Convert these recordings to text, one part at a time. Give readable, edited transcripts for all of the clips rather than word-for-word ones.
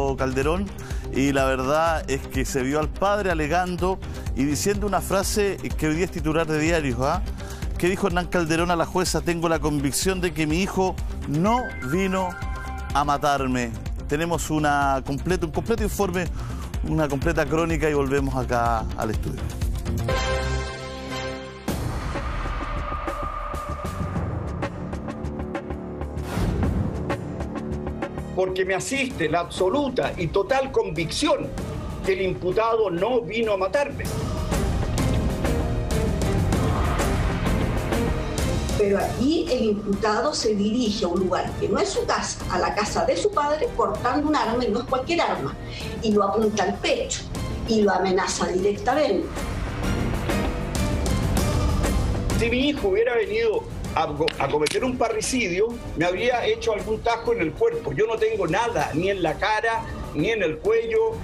Nando Calderón, y la verdad es que se vio al padre alegando y diciendo una frase que hoy día es titular de diarios, ¿Qué dijo Hernán Calderón a la jueza? Tengo la convicción de que mi hijo no vino a matarme. Tenemos un completo informe, una completa crónica, y volvemos acá al estudio. Porque me asiste la absoluta y total convicción que el imputado no vino a matarme. Pero aquí el imputado se dirige a un lugar que no es su casa, a la casa de su padre, portando un arma, y no es cualquier arma, y lo apunta al pecho y lo amenaza directamente. Si mi hijo hubiera venido a cometer un parricidio, me habría hecho algún tajo en el cuerpo. Yo no tengo nada, ni en la cara, ni en el cuello.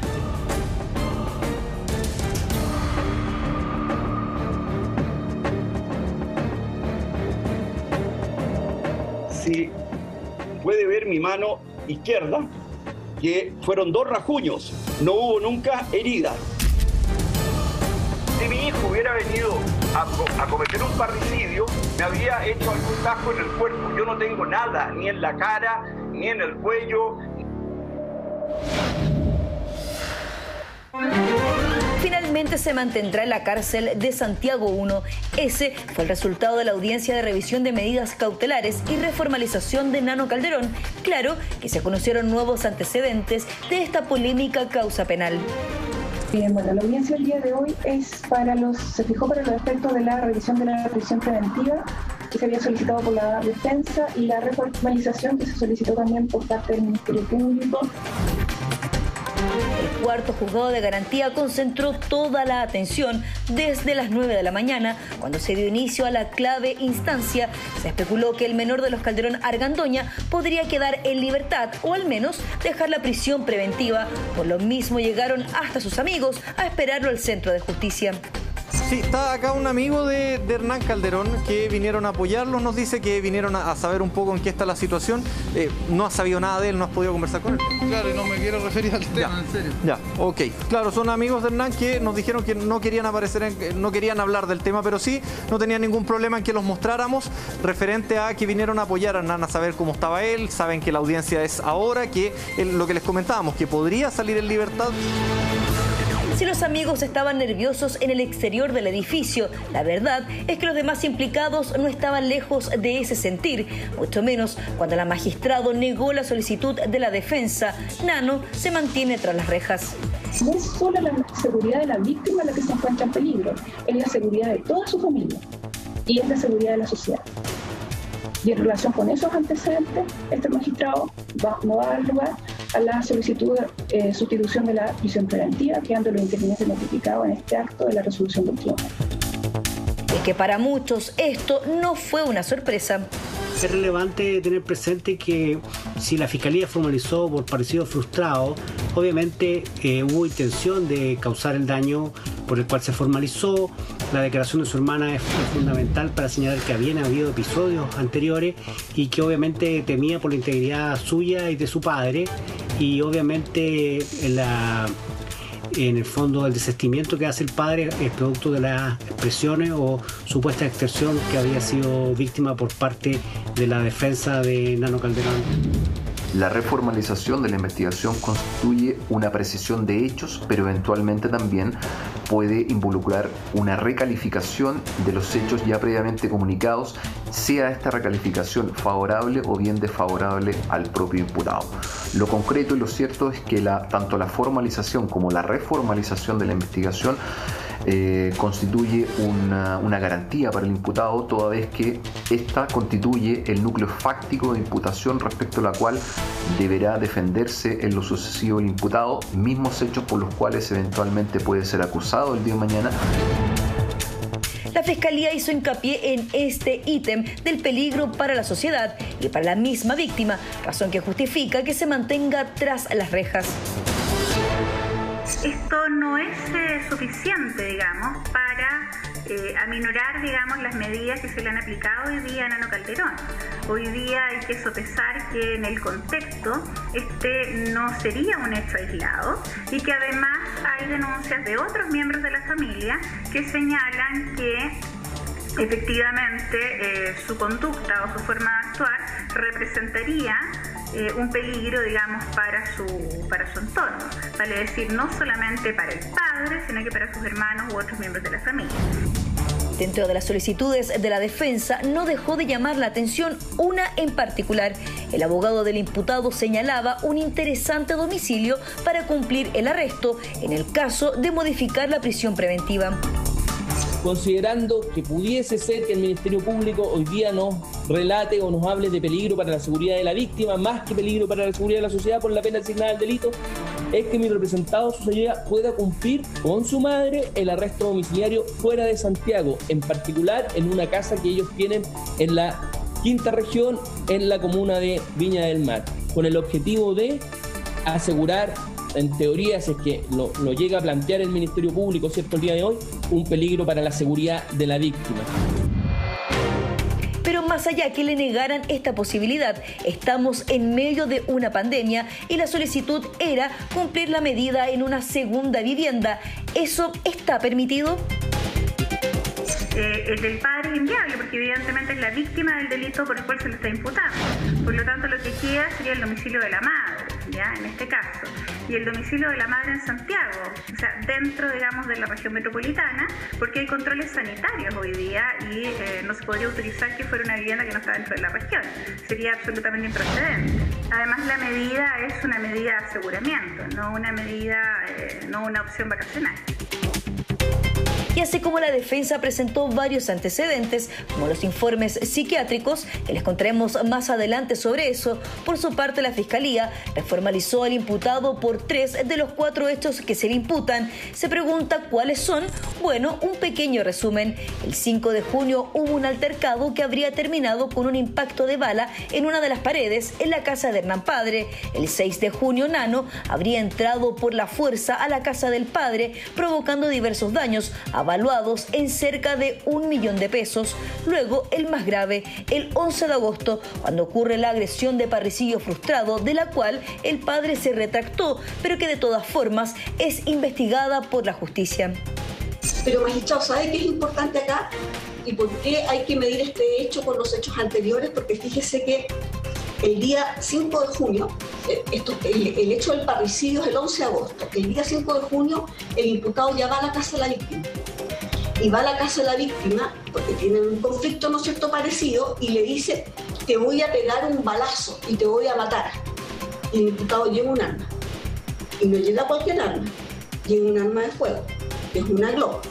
Si puede ver mi mano izquierda, que fueron 2 rasguños, no hubo nunca heridas. Si mi hijo hubiera venido a cometer un parricidio, me habría hecho algún tajo en el cuerpo. Yo no tengo nada, ni en la cara, ni en el cuello. Finalmente se mantendrá en la cárcel de Santiago I. Ese fue el resultado de la audiencia de revisión de medidas cautelares y reformalización de Nano Calderón. Claro que se conocieron nuevos antecedentes de esta polémica causa penal. Bueno, la audiencia del día de hoy se fijó para los efectos de la revisión de la prisión preventiva que se había solicitado por la defensa y la reformalización que se solicitó también por parte del Ministerio Público. El cuarto juzgado de garantía concentró toda la atención desde las 9 de la mañana, cuando se dio inicio a la clave instancia. Se especuló que el menor de los Calderón Argandoña podría quedar en libertad o al menos dejar la prisión preventiva. Por lo mismo llegaron hasta sus amigos a esperarlo al centro de justicia. Sí, está acá un amigo de Hernán Calderón que vinieron a apoyarlo. Nos dice que vinieron a saber un poco en qué está la situación. No has sabido nada de él, no has podido conversar con él. Claro, y no me quiero referir al tema, en serio. Ya, ok. Claro, son amigos de Hernán que nos dijeron que no querían no querían hablar del tema, pero sí, no tenían ningún problema en que los mostráramos, referente a que vinieron a apoyar a Hernán, a saber cómo estaba él. Saben que la audiencia es ahora, que lo que les comentábamos, que podría salir en libertad. Si los amigos estaban nerviosos en el exterior del edificio, la verdad es que los demás implicados no estaban lejos de ese sentir, mucho menos cuando la magistrado negó la solicitud de la defensa. Nano se mantiene tras las rejas. No es solo la seguridad de la víctima la que se encuentra en peligro, es la seguridad de toda su familia y es la seguridad de la sociedad. Y en relación con esos antecedentes, este magistrado no va a dar lugar a la solicitud de sustitución de la prisión preventiva, quedando los intervinientes notificados en este acto de la resolución del tribunal. Es que para muchos esto no fue una sorpresa. Es relevante tener presente que si la Fiscalía formalizó por parricidio frustrado, obviamente hubo intención de causar el daño por el cual se formalizó. La declaración de su hermana es fundamental para señalar que habían habido episodios anteriores y que obviamente temía por la integridad suya y de su padre, y obviamente en el fondo el desistimiento que hace el padre es producto de las expresiones o supuesta extorsión que había sido víctima por parte de la defensa de Nano Calderón. La reformalización de la investigación constituye una precisión de hechos, pero eventualmente también puede involucrar una recalificación de los hechos ya previamente comunicados, sea esta recalificación favorable o bien desfavorable al propio imputado. Lo concreto y lo cierto es que tanto la formalización como la reformalización de la investigación constituye una garantía para el imputado, toda vez que esta constituye el núcleo fáctico de imputación respecto a la cual deberá defenderse en lo sucesivo el imputado, mismos hechos por los cuales eventualmente puede ser acusado el día de mañana. La Fiscalía hizo hincapié en este ítem del peligro para la sociedad y para la misma víctima, razón que justifica que se mantenga tras las rejas. Esto no es suficiente, digamos, para aminorar, digamos, las medidas que se le han aplicado hoy día a Nano Calderón. Hoy día hay que sopesar que en el contexto este no sería un hecho aislado y que además hay denuncias de otros miembros de la familia que señalan que efectivamente su conducta o su forma de actuar representaría un peligro, digamos, para su entorno. Vale decir, no solamente para el padre, sino que para sus hermanos u otros miembros de la familia. Dentro de las solicitudes de la defensa no dejó de llamar la atención una en particular. El abogado del imputado señalaba un interesante domicilio para cumplir el arresto en el caso de modificar la prisión preventiva. Considerando que pudiese ser que el Ministerio Público hoy día nos relate o nos hable de peligro para la seguridad de la víctima, más que peligro para la seguridad de la sociedad por la pena asignada al delito, es que mi representado, su señoría, pueda cumplir con su madre el arresto domiciliario fuera de Santiago, en particular en una casa que ellos tienen en la quinta región, en la comuna de Viña del Mar, con el objetivo de asegurar, en teoría, si es que lo llega a plantear el Ministerio Público, ¿cierto?, el día de hoy, un peligro para la seguridad de la víctima. Pero más allá que le negaran esta posibilidad, estamos en medio de una pandemia y la solicitud era cumplir la medida en una segunda vivienda. ¿Eso está permitido? El del padre es inviable porque evidentemente es la víctima del delito por el cual se le está imputando. Por lo tanto, lo que queda sería el domicilio de la madre, ¿ya?, en este caso. Y el domicilio de la madre en Santiago, o sea, dentro, digamos, de la región metropolitana, porque hay controles sanitarios hoy día y no se podría autorizar que fuera una vivienda que no está dentro de la región. Sería absolutamente improcedente. Además, la medida es una medida de aseguramiento, no una medida, no una opción vacacional. Y así como la defensa presentó varios antecedentes, como los informes psiquiátricos, que les contaremos más adelante sobre eso, por su parte la Fiscalía reformalizó al imputado por 3 de los 4 hechos que se le imputan. Se pregunta cuáles son. Bueno, un pequeño resumen. El 5 de junio hubo un altercado que habría terminado con un impacto de bala en una de las paredes en la casa de Hernán Padre. El 6 de junio, Nano habría entrado por la fuerza a la casa del padre, provocando diversos daños, avaluados en cerca de 1 millón de pesos. Luego, el más grave, el 11 de agosto, cuando ocurre la agresión de parricidio frustrado, de la cual el padre se retractó, pero que de todas formas es investigada por la justicia. Pero magistrado, ¿sabe qué es importante acá? ¿Y por qué hay que medir este hecho con los hechos anteriores? Porque fíjese que el día 5 de junio, el hecho del parricidio es el 11 de agosto. El día 5 de junio, el imputado ya va a la casa de la víctima. Y va a la casa de la víctima, porque tienen un conflicto, ¿no es cierto?, parecido, y le dice, te voy a pegar un balazo y te voy a matar. Y el imputado lleva un arma. Y no llega cualquier arma, llega un arma de fuego, que es una Glock.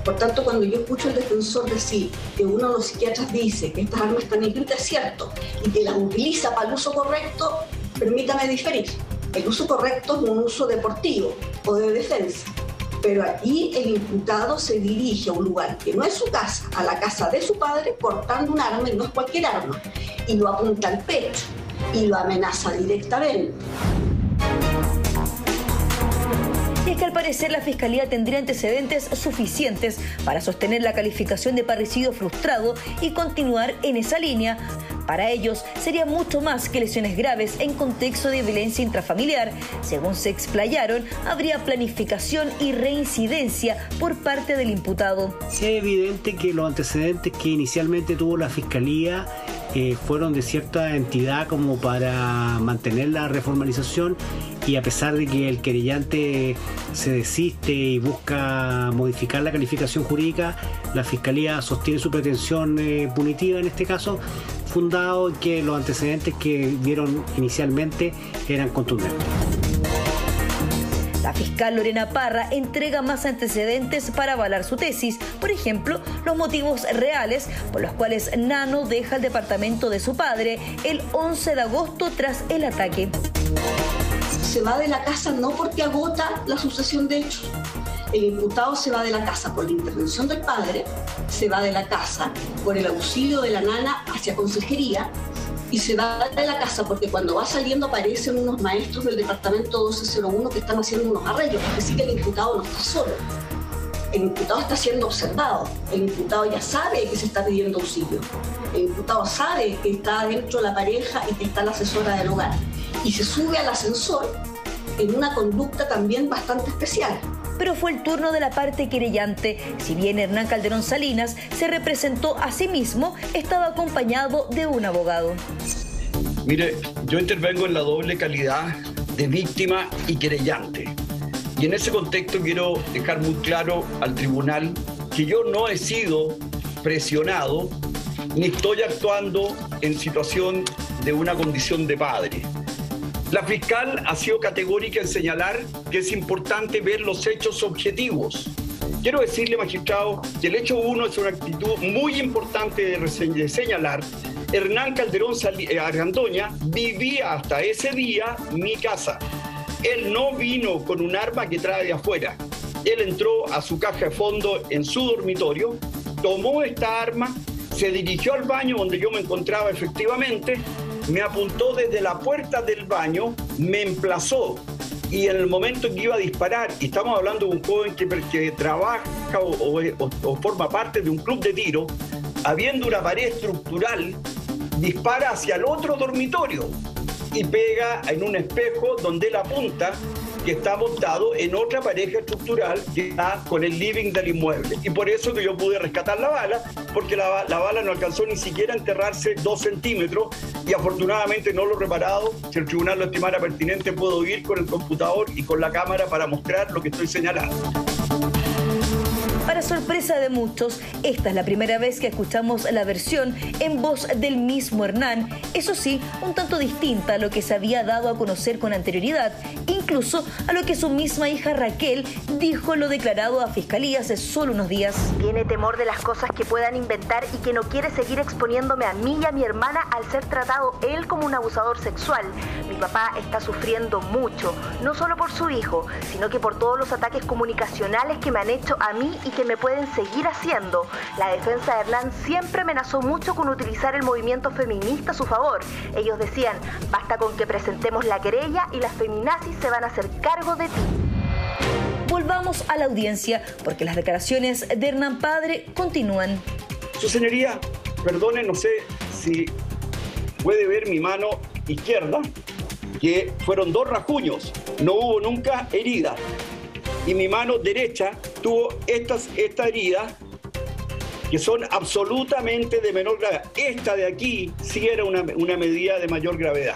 Por tanto, cuando yo escucho al defensor decir que uno de los psiquiatras dice que estas armas están inscritas, es cierto, y que las utiliza para el uso correcto, permítame diferir. El uso correcto es un uso deportivo o de defensa. Pero aquí el imputado se dirige a un lugar que no es su casa, a la casa de su padre, portando un arma, y no es cualquier arma, y lo apunta al pecho y lo amenaza directamente. Y es que al parecer la Fiscalía tendría antecedentes suficientes para sostener la calificación de parricidio frustrado y continuar en esa línea. Para ellos sería mucho más que lesiones graves en contexto de violencia intrafamiliar. Según se explayaron, habría planificación y reincidencia por parte del imputado. Es evidente que los antecedentes que inicialmente tuvo la Fiscalía fueron de cierta entidad como para mantener la reformalización, y a pesar de que el querellante se desiste y busca modificar la calificación jurídica, la Fiscalía sostiene su pretensión punitiva en este caso, fundado en que los antecedentes que vieron inicialmente eran contundentes. La fiscal Lorena Parra entrega más antecedentes para avalar su tesis. Por ejemplo, los motivos reales por los cuales Nano deja el departamento de su padre el 11 de agosto tras el ataque. Se va de la casa no porque agota la sucesión de hechos. El imputado se va de la casa por la intervención del padre, se va de la casa por el auxilio de la nana hacia consejería, y se va de la casa porque cuando va saliendo aparecen unos maestros del departamento 1201 que están haciendo unos arreglos, es decir, que el imputado no está solo. El imputado está siendo observado, el imputado ya sabe que se está pidiendo auxilio, el imputado sabe que está dentro de la pareja y que está la asesora del hogar, y se sube al ascensor en una conducta también bastante especial. Pero fue el turno de la parte querellante. Si bien Hernán Calderón Salinas se representó a sí mismo, estaba acompañado de un abogado. Mire, yo intervengo en la doble calidad de víctima y querellante. Y en ese contexto quiero dejar muy claro al tribunal que yo no he sido presionado ni estoy actuando en situación de una condición de padre. La fiscal ha sido categórica en señalar que es importante ver los hechos objetivos. Quiero decirle, magistrado, que el hecho 1 es una actitud muy importante de señalar. Hernán Calderón Argandoña vivía hasta ese día en mi casa. Él no vino con un arma que trae de afuera. Él entró a su caja de fondo en su dormitorio, tomó esta arma, se dirigió al baño donde yo me encontraba efectivamente, me apuntó desde la puerta del baño, me emplazó y en el momento en que iba a disparar, y estamos hablando de un joven que trabaja o forma parte de un club de tiro, habiendo una pared estructural, dispara hacia el otro dormitorio y pega en un espejo donde él apunta, que está montado en otra pareja estructural que está con el living del inmueble. Y por eso que yo pude rescatar la bala, porque la bala no alcanzó ni siquiera a enterrarse 2 centímetros y afortunadamente no lo he reparado. Si el tribunal lo estimara pertinente, puedo ir con el computador y con la cámara para mostrar lo que estoy señalando. Para sorpresa de muchos, esta es la primera vez que escuchamos la versión en voz del mismo Hernán, eso sí, un tanto distinta a lo que se había dado a conocer con anterioridad, incluso a lo que su misma hija Raquel dijo en lo declarado a Fiscalía hace solo unos días. Tiene temor de las cosas que puedan inventar y que no quiere seguir exponiéndome a mí y a mi hermana al ser tratado él como un abusador sexual. Mi papá está sufriendo mucho, no solo por su hijo, sino que por todos los ataques comunicacionales que me han hecho a mí y que me pueden seguir haciendo. La defensa de Hernán siempre amenazó mucho con utilizar el movimiento feminista a su favor. Ellos decían, basta con que presentemos la querella y las feminazis se van a hacer cargo de ti. Volvamos a la audiencia, porque las declaraciones de Hernán Padre continúan. Su señoría, perdone, no sé si puede ver mi mano izquierda, que fueron 2 rasguños, no hubo nunca herida. Y mi mano derecha tuvo esta herida que son absolutamente de menor gravedad. Esta de aquí sí era una medida de mayor gravedad.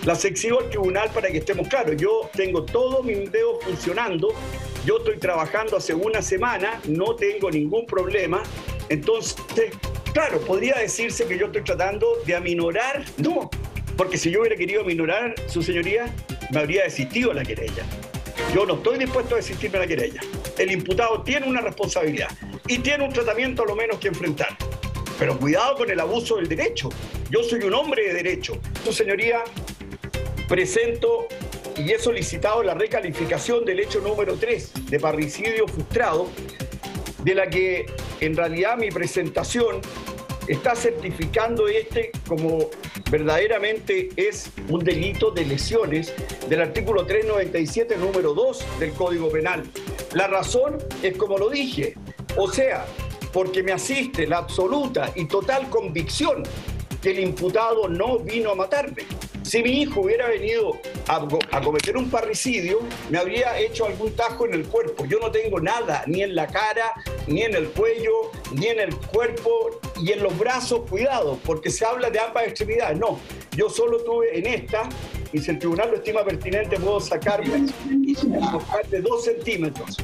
Las exhibo al tribunal para que estemos claros. Yo tengo todos mis dedos funcionando, yo estoy trabajando hace una semana, no tengo ningún problema. Entonces, claro, podría decirse que yo estoy tratando de aminorar. No, porque si yo hubiera querido aminorar, su señoría, me habría desistido la querella. Yo no estoy dispuesto a desistirme a la querella. El imputado tiene una responsabilidad y tiene un tratamiento a lo menos que enfrentar. Pero cuidado con el abuso del derecho. Yo soy un hombre de derecho. Su señoría, presento y he solicitado la recalificación del hecho número 3 de parricidio frustrado, de la que en realidad mi presentación está certificando como verdaderamente es un delito de lesiones del artículo 397, número 2 del Código Penal. La razón es como lo dije, o sea, porque me asiste la absoluta y total convicción que el imputado no vino a matarme. Si mi hijo hubiera venido a cometer un parricidio, me habría hecho algún tajo en el cuerpo. Yo no tengo nada, ni en la cara, ni en el cuello, ni en el cuerpo, y en los brazos, cuidado, porque se habla de ambas extremidades. No, yo solo tuve en esta, y si el tribunal lo estima pertinente, puedo sacarme y de 2 centímetros.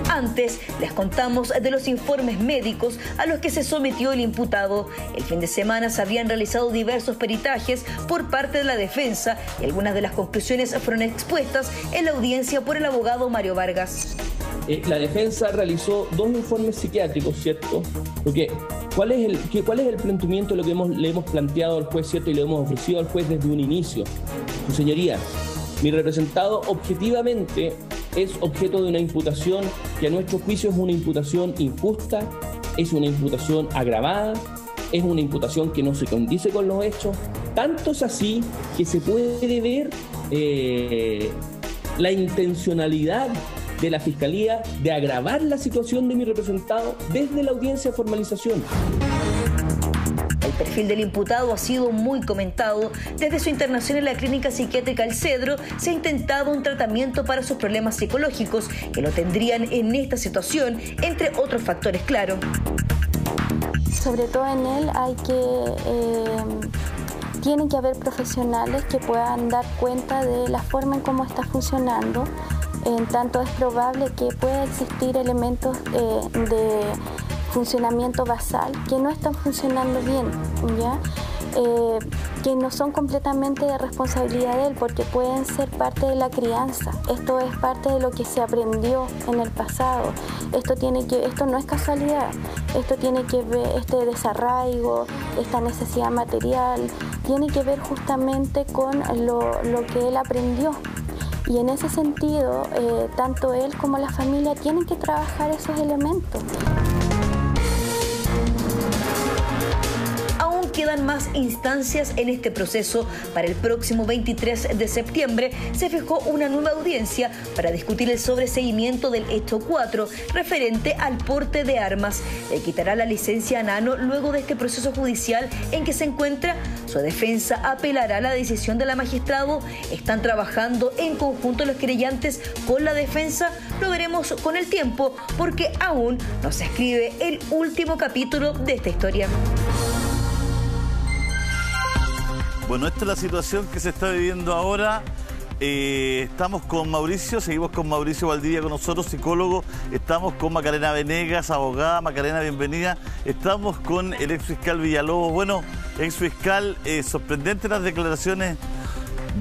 Antes, les contamos de los informes médicos a los que se sometió el imputado. El fin de semana se habían realizado diversos peritajes por parte de la defensa y algunas de las conclusiones fueron expuestas en la audiencia por el abogado Mario Vargas. La defensa realizó 2 informes psiquiátricos, ¿cierto? Porque ¿cuál es el planteamiento de lo que le hemos planteado al juez, ¿cierto? Y le hemos ofrecido al juez desde un inicio. Su señoría, mi representado objetivamente es objeto de una imputación que a nuestro juicio es una imputación injusta, es una imputación agravada, es una imputación que no se condice con los hechos. Tanto es así que se puede ver la intencionalidad de la Fiscalía de agravar la situación de mi representado desde la audiencia de formalización. El perfil del imputado ha sido muy comentado. Desde su internación en la clínica psiquiátrica El Cedro se ha intentado un tratamiento para sus problemas psicológicos que lo tendrían en esta situación, entre otros factores, claro. Sobre todo en él tienen que haber profesionales que puedan dar cuenta de la forma en cómo está funcionando. En tanto es probable que pueda existir elementos de funcionamiento basal que no están funcionando bien, ¿ya? Que no son completamente de responsabilidad de él porque pueden ser parte de la crianza. Esto es parte de lo que se aprendió en el pasado. Esto no es casualidad. Esto tiene que ver, este desarraigo, esta necesidad material, tiene que ver justamente con lo que él aprendió. Y en ese sentido, tanto él como la familia tienen que trabajar esos elementos. Quedan más instancias en este proceso. Para el próximo 23 de septiembre se fijó una nueva audiencia para discutir el sobreseguimiento del hecho 4 referente al porte de armas. Le quitará la licencia a Nano luego de este proceso judicial en que se encuentra. Su defensa apelará a la decisión de la magistrado. Están trabajando en conjunto los querellantes con la defensa. Lo veremos con el tiempo porque aún no se escribe el último capítulo de esta historia. Bueno, esta es la situación que se está viviendo ahora. Estamos con Mauricio, seguimos con Mauricio Valdivia con nosotros, psicólogo. Estamos con Macarena Venegas, abogada. Macarena, bienvenida. Estamos con el exfiscal Villalobos. Bueno, exfiscal, sorprendente las declaraciones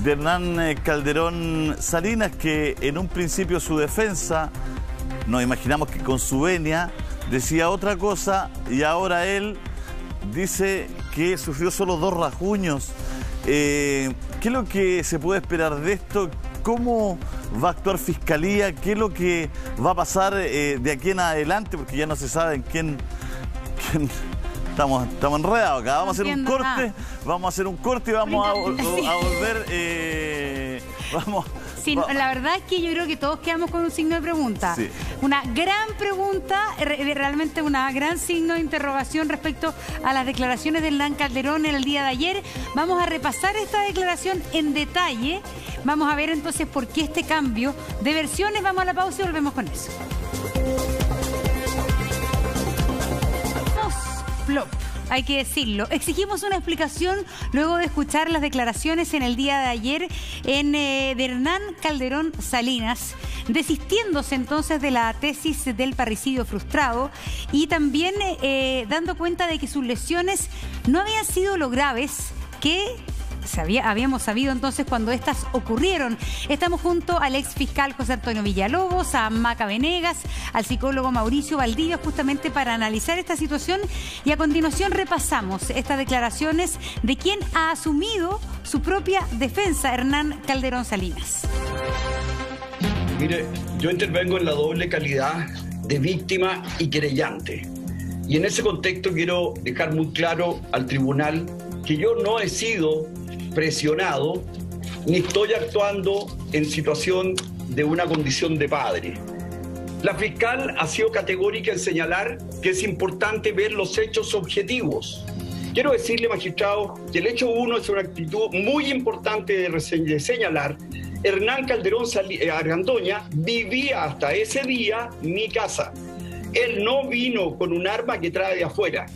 de Hernán Calderón Salinas, que en un principio su defensa, nos imaginamos que con su venia, decía otra cosa y ahora él dice que sufrió solo 2 rasguños. ¿Qué es lo que se puede esperar de esto? ¿Cómo va a actuar Fiscalía? ¿Qué es lo que va a pasar de aquí en adelante? Porque ya no se sabe en quién... Estamos enredados acá. Vamos a hacer un corte. Vamos a hacer un corte y vamos a volver... Sí, la verdad es que yo creo que todos quedamos con un signo de pregunta. Sí. Una gran pregunta, realmente una gran signo de interrogación respecto a las declaraciones de Hernán Calderón en el día de ayer. Vamos a repasar esta declaración en detalle. Vamos a ver entonces por qué este cambio de versiones. Vamos a la pausa y volvemos con eso. Flop. Hay que decirlo. Exigimos una explicación luego de escuchar las declaraciones en el día de ayer de Hernán Calderón Salinas, desistiéndose entonces de la tesis del parricidio frustrado y también dando cuenta de que sus lesiones no habían sido lo graves que habíamos sabido entonces cuando estas ocurrieron. Estamos junto al ex fiscal José Antonio Villalobos, a Maca Venegas, al psicólogo Mauricio Valdivia, justamente para analizar esta situación y a continuación repasamos estas declaraciones de quien ha asumido su propia defensa, Hernán Calderón Salinas. Mire, yo intervengo en la doble calidad de víctima y querellante. Y en ese contexto quiero dejar muy claro al tribunal que yo no he sido presionado ni estoy actuando en situación de una condición de padre. La fiscal ha sido categórica en señalar que es importante ver los hechos objetivos. Quiero decirle, magistrado, que el hecho 1 es una actitud muy importante de señalar. Hernán Calderón Argandoña vivía hasta ese día en mi casa. Él no vino con un arma que trae de afuera.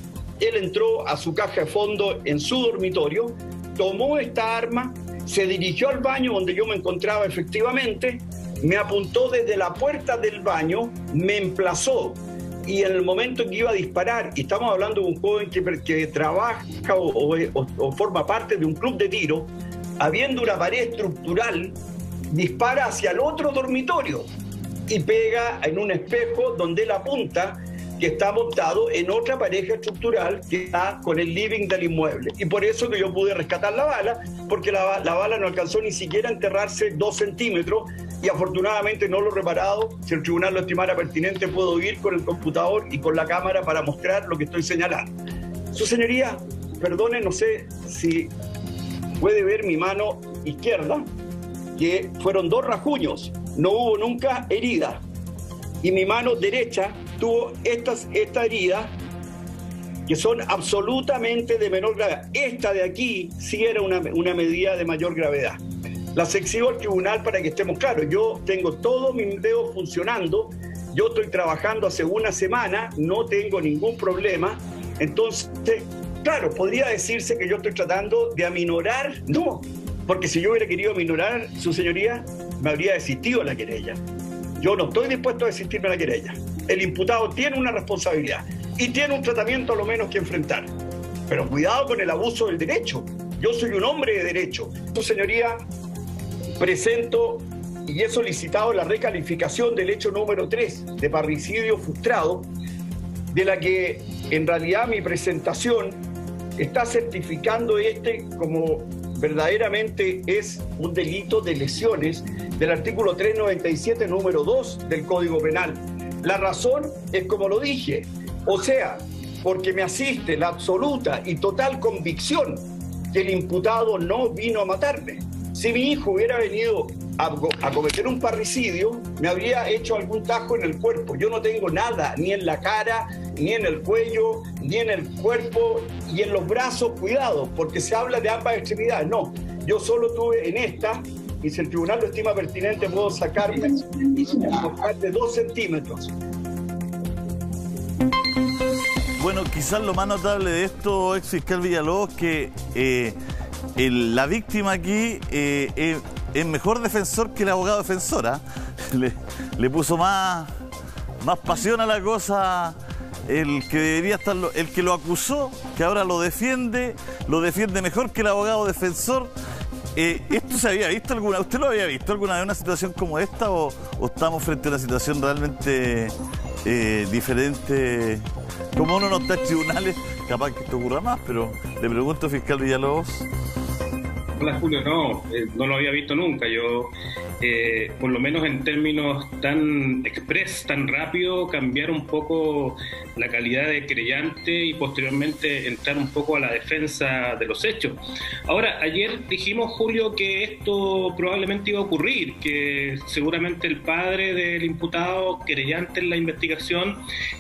Él entró a su caja de fondo en su dormitorio, tomó esta arma, se dirigió al baño donde yo me encontraba efectivamente, me apuntó desde la puerta del baño, me emplazó y en el momento que iba a disparar, y estamos hablando de un joven que trabaja o forma parte de un club de tiro, habiendo una pared estructural, dispara hacia el otro dormitorio y pega en un espejo donde él apunta, que está montado en otra pareja estructural que está con el living del inmueble. Y por eso que yo pude rescatar la bala, porque la bala no alcanzó ni siquiera a enterrarse 2 centímetros y afortunadamente no lo he reparado. Si el tribunal lo estimara pertinente, puedo ir con el computador y con la cámara para mostrar lo que estoy señalando. Su señoría, perdone, no sé si puede ver mi mano izquierda, que fueron 2 rasguños, no hubo nunca herida. y mi mano derecha tuvo esta herida, que son absolutamente de menor gravedad. Esta de aquí sí era una medida de mayor gravedad. Las exhibo al tribunal para que estemos claros. Yo tengo todos mis dedos funcionando, yo estoy trabajando hace una semana, no tengo ningún problema. Entonces, claro, podría decirse que yo estoy tratando de aminorar. No, porque si yo hubiera querido aminorar, su señoría, me habría desistido la querella. Yo no estoy dispuesto a desistirme de la querella. El imputado tiene una responsabilidad y tiene un tratamiento a lo menos que enfrentar. Pero cuidado con el abuso del derecho. Yo soy un hombre de derecho. Su señoría, presento y he solicitado la recalificación del hecho número 3 de parricidio frustrado, de la que en realidad mi presentación está certificando como verdaderamente es un delito de lesiones del artículo 397, número 2 del Código Penal. La razón es como lo dije, o sea, porque me asiste la absoluta y total convicción que el imputado no vino a matarme. Si mi hijo hubiera venido a cometer un parricidio, me habría hecho algún tajo en el cuerpo. Yo no tengo nada, ni en la cara, ni en el cuello, ni en el cuerpo, y en los brazos, cuidado, porque se habla de ambas extremidades. No, yo solo tuve en esta, y si el tribunal lo estima pertinente, puedo sacarme de 2 centímetros. Bueno, quizás lo más notable de esto, ex fiscal Villalobos, que la víctima aquí es mejor defensor que el abogado defensora. Le puso más pasión a la cosa el que debería estar, el que lo acusó, que ahora lo defiende mejor que el abogado defensor. ¿Esto se había visto alguna? ¿Usted lo había visto alguna vez una situación como esta o estamos frente a una situación realmente diferente? Como uno no está en tribunales, capaz que esto ocurra más, pero le pregunto, fiscal Villalobos. Hola Julio, no lo había visto nunca. Yo, por lo menos en términos tan express, tan rápido, cambiar un poco la calidad de querellante y posteriormente entrar un poco a la defensa de los hechos. Ahora, ayer dijimos, Julio, que esto probablemente iba a ocurrir, que seguramente el padre del imputado querellante en la investigación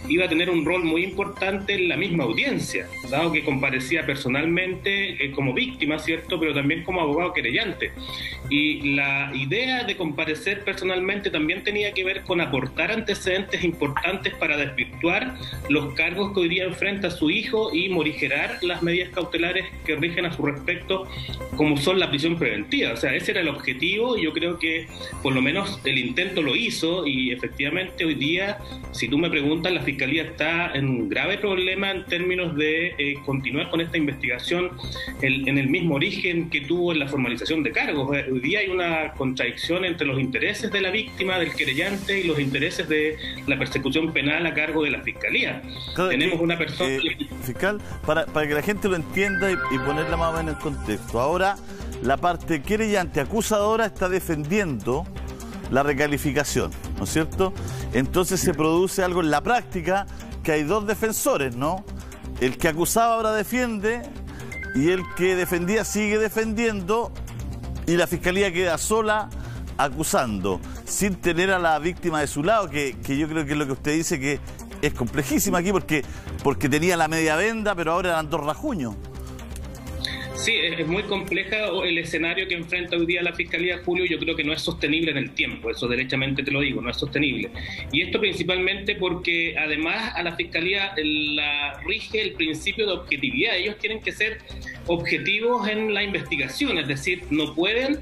iba a tener un rol muy importante en la misma audiencia, dado que comparecía personalmente como víctima, ¿cierto?, pero también como abogado querellante. Y la idea de comparecer personalmente también tenía que ver con aportar antecedentes importantes para desvirtuar los cargos que hoy día enfrenta su hijo y morigerar las medidas cautelares que rigen a su respecto, como son la prisión preventiva. O sea, ese era el objetivo y yo creo que por lo menos el intento lo hizo, y efectivamente hoy día, si tú me preguntas, la Fiscalía está en un grave problema en términos de continuar con esta investigación en el mismo origen que tuvo en la formalización de cargos. Hoy día hay una contradicción entre los intereses de la víctima, del querellante, y los intereses de la persecución penal a cargo de la Fiscalía. Claro, tenemos una persona... fiscal, para que la gente lo entienda y ponerla más o menos en contexto. Ahora, la parte querellante acusadora está defendiendo la recalificación, ¿no es cierto? Entonces se produce algo en la práctica, que hay dos defensores, ¿no? El que acusaba ahora defiende y el que defendía sigue defendiendo, y la Fiscalía queda sola acusando, sin tener a la víctima de su lado, que yo creo que es lo que usted dice, que es complejísima aquí porque tenía la media venda, pero ahora eran 2 rajuños. Sí, es muy compleja el escenario que enfrenta hoy día la Fiscalía, Julio. Yo creo que no es sostenible en el tiempo, eso derechamente te lo digo, no es sostenible. Y esto principalmente porque además a la Fiscalía la rige el principio de objetividad. Ellos tienen que ser objetivos en la investigación, es decir, no pueden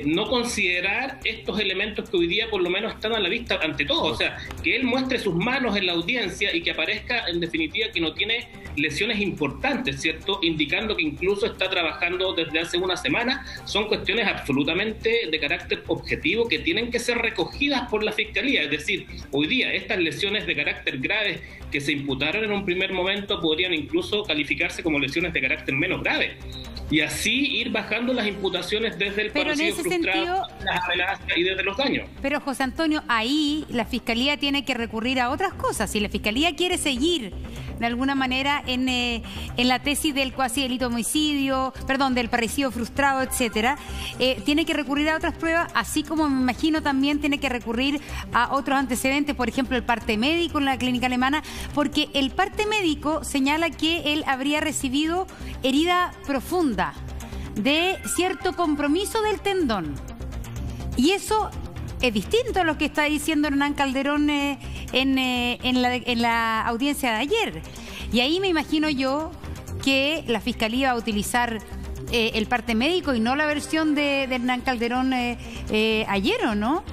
no considerar estos elementos que hoy día por lo menos están a la vista ante todos. O sea, que él muestre sus manos en la audiencia y que aparezca en definitiva que no tiene lesiones importantes, ¿cierto? Indicando que incluso está trabajando desde hace una semana. Son cuestiones absolutamente de carácter objetivo que tienen que ser recogidas por la Fiscalía. Es decir, hoy día estas lesiones de carácter grave que se imputaron en un primer momento podrían incluso calificarse como lesiones de carácter menos grave. Y así ir bajando las imputaciones desde el parricidio frustrado, las amenazas y desde los daños. Pero José Antonio, ahí la Fiscalía tiene que recurrir a otras cosas. Si la Fiscalía quiere seguir de alguna manera en la tesis del cuasi delito de homicidio, perdón, del parricidio frustrado, etcétera, tiene que recurrir a otras pruebas, así como me imagino también tiene que recurrir a otros antecedentes, por ejemplo el parte médico en la clínica alemana, porque el parte médico señala que él habría recibido herida profunda de cierto compromiso del tendón. Y eso es distinto a lo que está diciendo Hernán Calderón en la audiencia de ayer. Y ahí me imagino yo que la Fiscalía va a utilizar el parte médico y no la versión de Hernán Calderón ayer, ¿o no?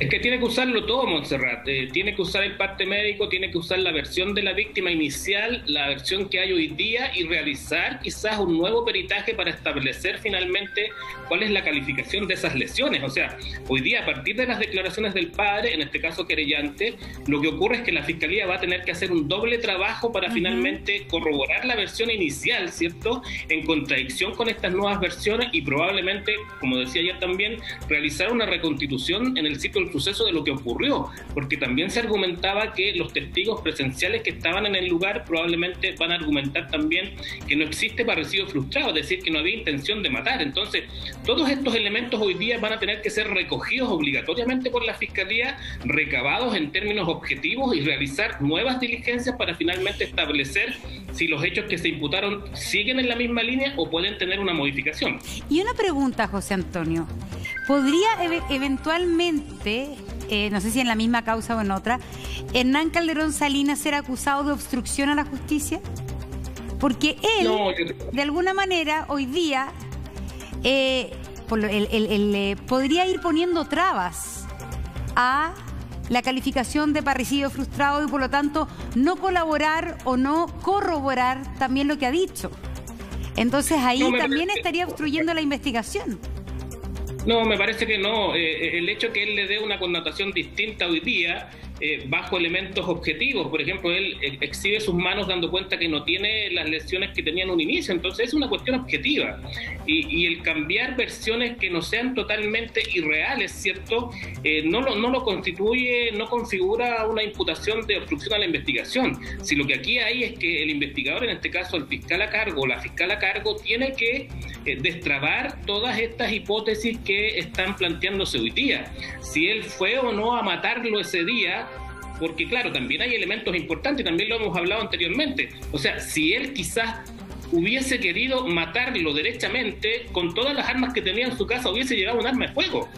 Es que tiene que usarlo todo, Montserrat. Tiene que usar el parte médico, tiene que usar la versión de la víctima inicial, la versión que hay hoy día, y realizar quizás un nuevo peritaje para establecer finalmente cuál es la calificación de esas lesiones. O sea, hoy día, a partir de las declaraciones del padre, en este caso querellante, lo que ocurre es que la Fiscalía va a tener que hacer un doble trabajo para finalmente corroborar la versión inicial, ¿cierto?, en contradicción con estas nuevas versiones, y probablemente, como decía ayer también, realizar una reconstitución en el sitio del suceso de lo que ocurrió, porque también se argumentaba que los testigos presenciales que estaban en el lugar probablemente van a argumentar también que no existe parricidio frustrado, es decir, que no había intención de matar. Entonces, todos estos elementos hoy día van a tener que ser recogidos obligatoriamente por la Fiscalía, recabados en términos objetivos, y realizar nuevas diligencias para finalmente establecer si los hechos que se imputaron siguen en la misma línea o pueden tener una modificación. Y una pregunta, José Antonio. ¿Podría eventualmente, no sé si en la misma causa o en otra, Hernán Calderón Salinas ser acusado de obstrucción a la justicia? Porque él, de alguna manera, hoy día, podría ir poniendo trabas a la calificación de parricidio frustrado y, por lo tanto, no colaborar o no corroborar también lo que ha dicho. Entonces, ahí también estaría obstruyendo la investigación. No, me parece que no. El hecho que él le dé una connotación distinta hoy día, bajo elementos objetivos, por ejemplo, él exhibe sus manos dando cuenta que no tiene las lesiones que tenían un inicio, entonces es una cuestión objetiva. Y el cambiar versiones que no sean totalmente irreales, ¿cierto?, no lo constituye, no configura una imputación de obstrucción a la investigación. Si lo que aquí hay es que el investigador, en este caso el fiscal a cargo o la fiscal a cargo, tiene que destrabar todas estas hipótesis que están planteándose hoy día. Si él fue o no a matarlo ese día, porque claro, también hay elementos importantes, también lo hemos hablado anteriormente. O sea, si él quizás hubiese querido matarlo derechamente, con todas las armas que tenía en su casa, hubiese llevado un arma de fuego.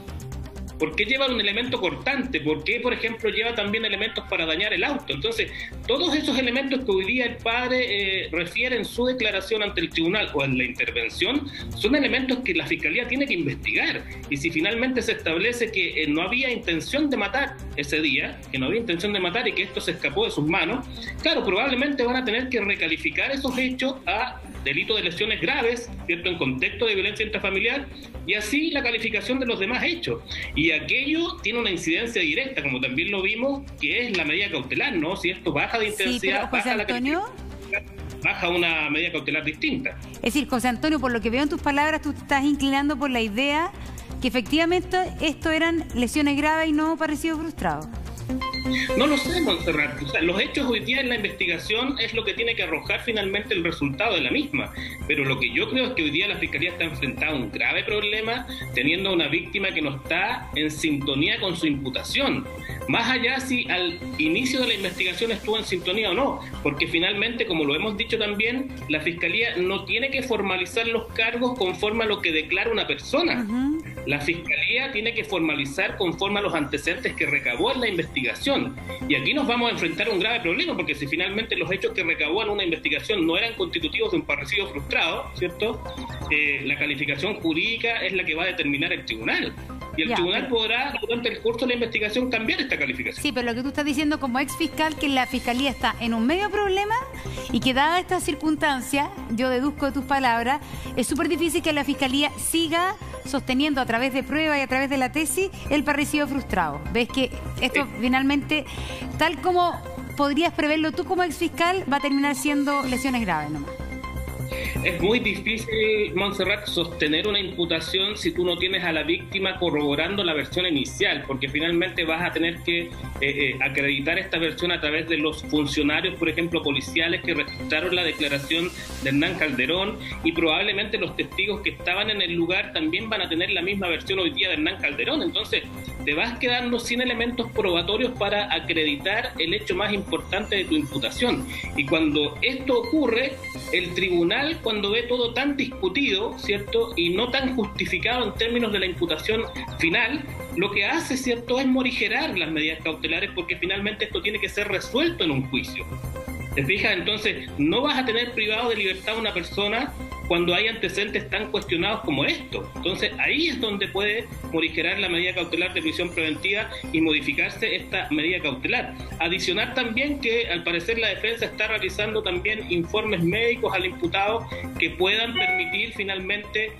¿Por qué lleva un elemento cortante? ¿Por qué, por ejemplo, lleva también elementos para dañar el auto? Entonces, todos esos elementos que hoy día el padre refiere en su declaración ante el tribunal o en la intervención, son elementos que la Fiscalía tiene que investigar. Y si finalmente se establece que no había intención de matar ese día, que no había intención de matar y que esto se escapó de sus manos, claro, probablemente van a tener que recalificar esos hechos a delito de lesiones graves, ¿cierto?, en contexto de violencia intrafamiliar, y así la calificación de los demás hechos. Y aquello tiene una incidencia directa, como también lo vimos, que es la medida cautelar, ¿no? Si esto baja de intensidad, baja la calificación, baja una medida cautelar distinta. Es decir, José Antonio, por lo que veo en tus palabras, tú te estás inclinando por la idea que efectivamente esto eran lesiones graves y no parricidio frustrado. No lo sé, Montserrat. O sea, los hechos hoy día en la investigación es lo que tiene que arrojar finalmente el resultado de la misma. Pero lo que yo creo es que hoy día la Fiscalía está enfrentada a un grave problema, teniendo a una víctima que no está en sintonía con su imputación. Más allá si al inicio de la investigación estuvo en sintonía o no, porque finalmente, como lo hemos dicho también, la Fiscalía no tiene que formalizar los cargos conforme a lo que declara una persona. La Fiscalía tiene que formalizar conforme a los antecedentes que recabó en la investigación. Y aquí nos vamos a enfrentar a un grave problema, porque si finalmente los hechos que recabó en una investigación no eran constitutivos de un parricidio frustrado, ¿cierto?, la calificación jurídica es la que va a determinar el tribunal. Y el tribunal podrá, durante el curso de la investigación, cambiar esta calificación. Sí, pero lo que tú estás diciendo como ex fiscal, que la Fiscalía está en un medio problema y que dada esta circunstancia, yo deduzco de tus palabras, es súper difícil que la Fiscalía siga sosteniendo a través de pruebas y a través de la tesis el parricidio frustrado. ¿Ves que esto finalmente, tal como podrías preverlo tú como ex fiscal, va a terminar siendo lesiones graves nomás? Es muy difícil, Montserrat, sostener una imputación si tú no tienes a la víctima corroborando la versión inicial, porque finalmente vas a tener que acreditar esta versión a través de los funcionarios, por ejemplo, policiales que registraron la declaración de Hernán Calderón, y probablemente los testigos que estaban en el lugar también van a tener la misma versión hoy día de Hernán Calderón. Entonces, te vas quedando sin elementos probatorios para acreditar el hecho más importante de tu imputación. Y cuando esto ocurre, el tribunal, cuando ve todo tan discutido, ¿cierto?, y no tan justificado en términos de la imputación final, lo que hace, ¿cierto?, es morigerar las medidas cautelares, porque finalmente esto tiene que ser resuelto en un juicio. ¿Te fijas? Entonces, no vas a tener privado de libertad a una persona cuando hay antecedentes tan cuestionados como estos. Entonces, ahí es donde puede morigerar la medida cautelar de prisión preventiva y modificarse esta medida cautelar. Adicionar también que, al parecer, la defensa está realizando también informes médicos al imputado que puedan permitir finalmente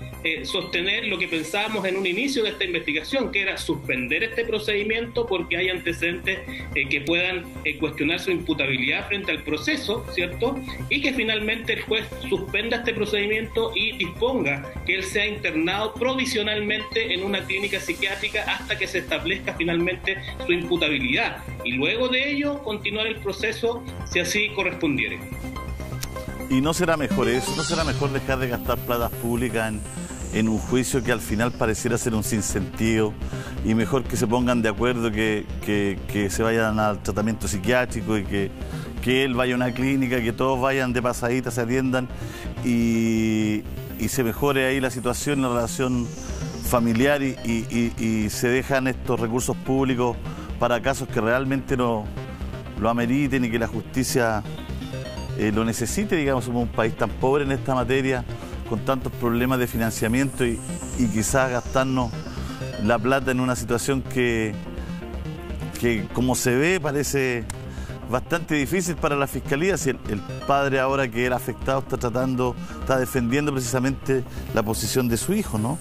sostener lo que pensábamos en un inicio de esta investigación, que era suspender este procedimiento porque hay antecedentes que puedan cuestionar su imputabilidad frente al proceso, ¿cierto? Y que finalmente el juez suspenda este procedimiento y disponga que él sea internado provisionalmente en una clínica psiquiátrica hasta que se establezca finalmente su imputabilidad, y luego de ello continuar el proceso si así correspondiere. ¿Y no será mejor eso? ¿No será mejor dejar de gastar plata pública en un juicio que al final pareciera ser un sinsentido, y mejor que se pongan de acuerdo que se vayan al tratamiento psiquiátrico y que él vaya a una clínica, que todos vayan de pasadita, se atiendan y se mejore ahí la situación, la relación familiar, y se dejan estos recursos públicos para casos que realmente lo ameriten y que la justicia lo necesite? Digamos, somos un país tan pobre en esta materia, con tantos problemas de financiamiento, y quizás gastarnos la plata en una situación que como se ve parece bastante difícil para la fiscalía, si el padre, ahora que era afectado, está defendiendo precisamente la posición de su hijo, ¿no?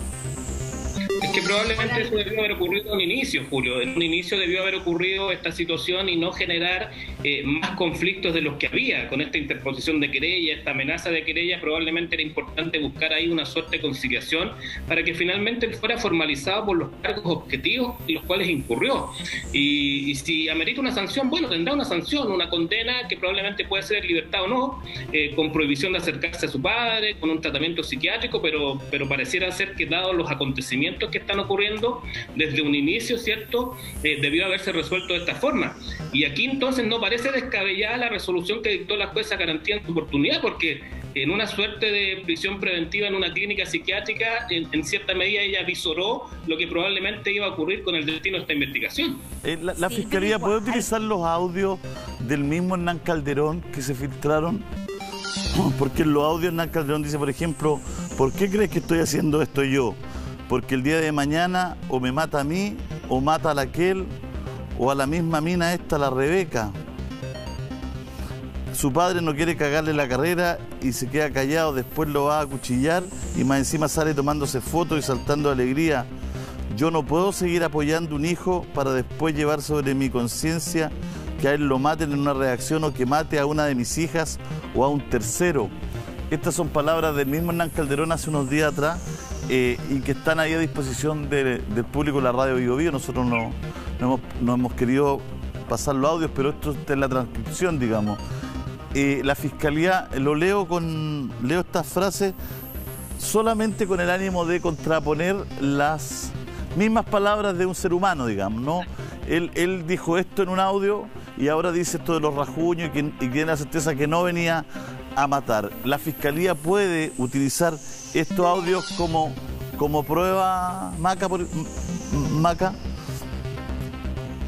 Es que probablemente eso debió haber ocurrido en un inicio, Julio. En un inicio debió haber ocurrido esta situación y no generar más conflictos de los que había. Con esta interposición de querella, esta amenaza de querella, probablemente era importante buscar ahí una suerte de conciliación para que finalmente él fuera formalizado por los cargos objetivos en los cuales incurrió. Y si amerita una sanción, bueno, tendrá una sanción, una condena que probablemente puede ser en libertad o no, con prohibición de acercarse a su padre, con un tratamiento psiquiátrico, pero pareciera ser que, dados los acontecimientos que están ocurriendo desde un inicio, ¿cierto?, debió haberse resuelto de esta forma. Y aquí entonces no parece descabellada la resolución que dictó la jueza Garantía en su oportunidad, porque en una suerte de prisión preventiva en una clínica psiquiátrica, en cierta medida ella visoró lo que probablemente iba a ocurrir con el destino de esta investigación. ¿La Fiscalía puede utilizar los audios del mismo Hernán Calderón que se filtraron? Porque en los audios Hernán Calderón dice, por ejemplo, ¿por qué crees que estoy haciendo esto yo? Porque el día de mañana o me mata a mí, o mata a aquel, o a la misma mina esta, la Rebeca. Su padre no quiere cagarle la carrera y se queda callado, después lo va a acuchillar y más encima sale tomándose fotos y saltando de alegría. Yo no puedo seguir apoyando un hijo para después llevar sobre mi conciencia que a él lo maten en una reacción, o que mate a una de mis hijas o a un tercero. Estas son palabras del mismo Hernán Calderón hace unos días atrás, y que están ahí a disposición del público de la radio Bio Bio. Nosotros no hemos querido pasar los audios, pero esto está en la transcripción, digamos. La Fiscalía, leo estas frases solamente con el ánimo de contraponer las mismas palabras de un ser humano, digamos, ¿no? Él dijo esto en un audio y ahora dice esto de los rajuños y tiene la certeza que no venía a matar. ¿La Fiscalía puede utilizar estos audios como prueba, Maca?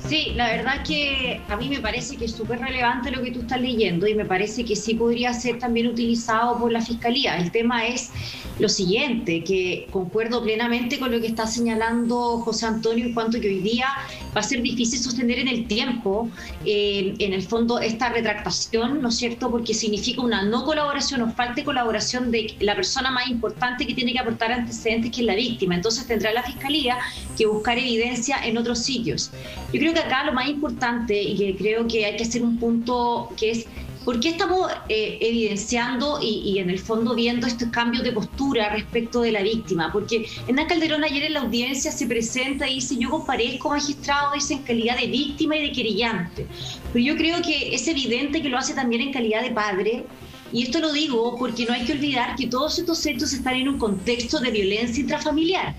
Sí, la verdad que a mí me parece que es súper relevante lo que tú estás leyendo, y me parece que sí podría ser también utilizado por la Fiscalía. El tema es lo siguiente, que concuerdo plenamente con lo que está señalando José Antonio, en cuanto que hoy día va a ser difícil sostener en el tiempo, en el fondo, esta retractación, ¿no es cierto?, porque significa una no colaboración o falta de colaboración de la persona más importante que tiene que aportar antecedentes, que es la víctima. Entonces tendrá la Fiscalía que buscar evidencia en otros sitios. Yo creo que acá lo más importante, y que creo que hay que hacer un punto, que es ¿Por qué estamos evidenciando y en el fondo viendo estos cambios de postura respecto de la víctima? Porque Hernán Calderón ayer en la audiencia se presenta y dice: yo comparezco, magistrado, dice, en calidad de víctima y de querellante. Pero yo creo que es evidente que lo hace también en calidad de padre. Y esto lo digo porque no hay que olvidar que todos estos hechos están en un contexto de violencia intrafamiliar.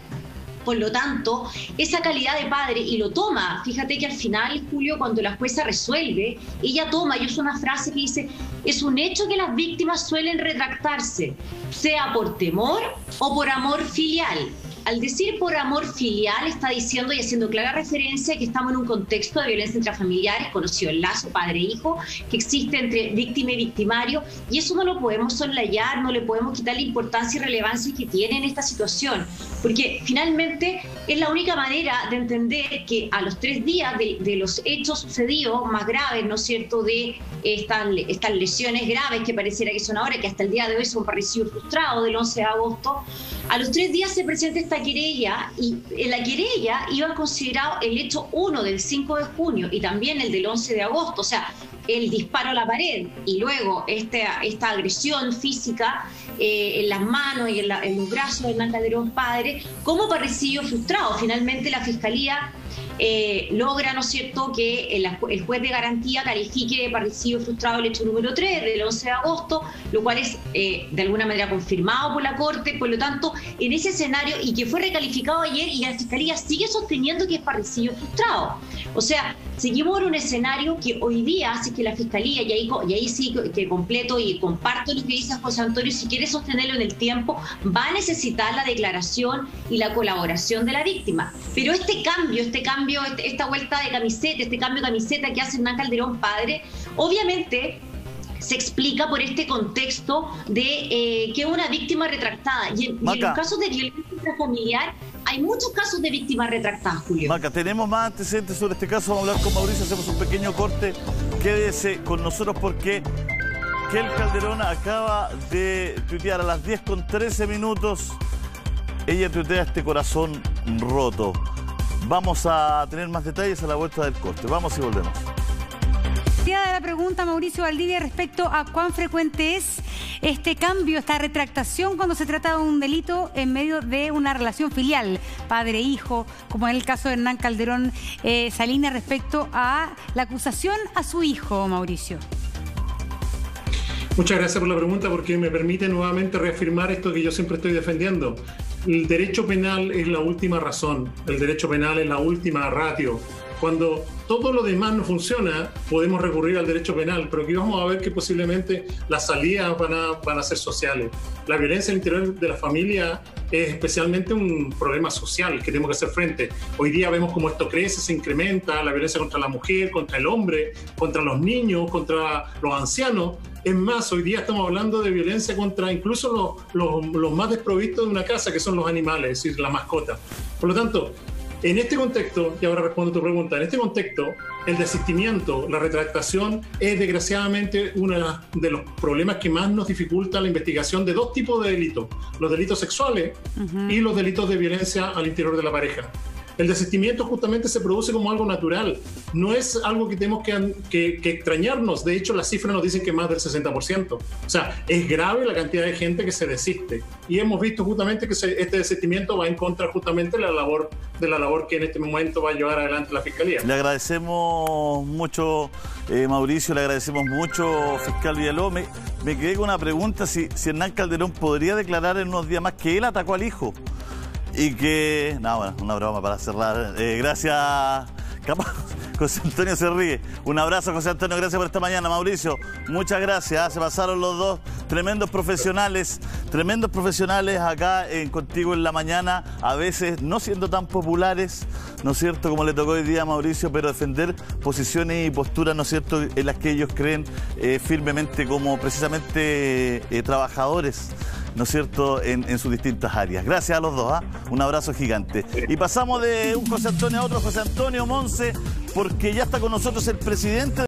Por lo tanto, esa calidad de padre, y lo toma, fíjate que al final, Julio, cuando la jueza resuelve, ella toma y usa una frase que dice: es un hecho que las víctimas suelen retractarse, sea por temor o por amor filial. Al decir por amor filial, está diciendo y haciendo clara referencia a que estamos en un contexto de violencia intrafamiliar, conocido el lazo padre-hijo, que existe entre víctima y victimario, y eso no lo podemos soslayar, no le podemos quitar la importancia y relevancia que tiene en esta situación, porque finalmente es la única manera de entender que a los 3 días de los hechos sucedidos más graves, ¿no es cierto?, de estas lesiones graves que pareciera que son ahora, que hasta el día de hoy son parricidio frustrado del 11 de agosto, a los 3 días se presenta esta querella, y en la querella iba considerado el hecho 1 del 5 de junio y también el del 11 de agosto, o sea, el disparo a la pared y luego esta agresión física en las manos y en los brazos de Hernán Calderón padre, como parricidio frustrado. Finalmente la Fiscalía logra, ¿no es cierto?, que el juez de garantía califique de parricidio frustrado el hecho número 3 del 11 de agosto, lo cual es de alguna manera confirmado por la Corte. Por lo tanto, en ese escenario, y que fue recalificado ayer, y la Fiscalía sigue sosteniendo que es parricidio frustrado. O sea, seguimos en un escenario que hoy día hace que la Fiscalía, y ahí sí que completo y comparto lo que dice José Antonio, si quiere sostenerlo en el tiempo, va a necesitar la declaración y la colaboración de la víctima. Pero este cambio, esta vuelta de camiseta, este cambio de camiseta que hace Hernán Calderón padre, obviamente se explica por este contexto de que es una víctima retractada. Y en los casos de violencia intrafamiliar hay muchos casos de víctimas retractadas, Julio. Maca, tenemos más antecedentes sobre este caso. Vamos a hablar con Mauricio, hacemos un pequeño corte. Quédese con nosotros porque Kel Calderón acaba de tuitear a las 10:13. Ella tuitea este corazón roto. Vamos a tener más detalles a la vuelta del corte. Vamos y volvemos. La pregunta, Mauricio Valdivia, respecto a cuán frecuente es este cambio, esta retractación cuando se trata de un delito en medio de una relación filial, padre-hijo, como en el caso de Hernán Calderón Salinas, respecto a la acusación a su hijo, Mauricio. Muchas gracias por la pregunta, porque me permite nuevamente reafirmar esto que yo siempre estoy defendiendo. El derecho penal es la última razón, el derecho penal es la última ratio. Cuando todo lo demás no funciona, podemos recurrir al derecho penal, pero aquí vamos a ver que posiblemente las salidas van a ser sociales. La violencia al interior de la familia es especialmente un problema social que tenemos que hacer frente. Hoy día vemos cómo esto crece, se incrementa, la violencia contra la mujer, contra el hombre, contra los niños, contra los ancianos. Es más, hoy día estamos hablando de violencia contra incluso los más desprovistos de una casa, que son los animales, es decir, la mascota. Por lo tanto, en este contexto, y ahora respondo a tu pregunta, en este contexto, el desistimiento, la retractación es desgraciadamente uno de los problemas que más nos dificulta la investigación de 2 tipos de delitos: los delitos sexuales y los delitos de violencia al interior de la pareja. El desistimiento justamente se produce como algo natural, no es algo que tenemos que extrañarnos. De hecho, las cifras nos dicen que más del 60%. O sea, es grave la cantidad de gente que se desiste. Y hemos visto justamente que este desistimiento va en contra justamente de la labor que en este momento va a llevar adelante la Fiscalía. Le agradecemos mucho, Mauricio, le agradecemos mucho, fiscal Villalobos. Me quedé con una pregunta, si Hernán Calderón podría declarar en unos días más que él atacó al hijo. Y que... No, bueno, una broma para cerrar. Gracias. Capaz, José Antonio se ríe. Un abrazo, José Antonio. Gracias por esta mañana, Mauricio. Muchas gracias. Se pasaron los dos. Tremendos profesionales acá contigo en la mañana. A veces no siendo tan populares, ¿no es cierto?, como le tocó hoy día a Mauricio, pero defender posiciones y posturas, ¿no es cierto?, en las que ellos creen firmemente como precisamente trabajadores, ¿no es cierto?, en sus distintas áreas. Gracias a los dos, un abrazo gigante. Y pasamos de un José Antonio a otro, José Antonio Monse, porque ya está con nosotros el presidente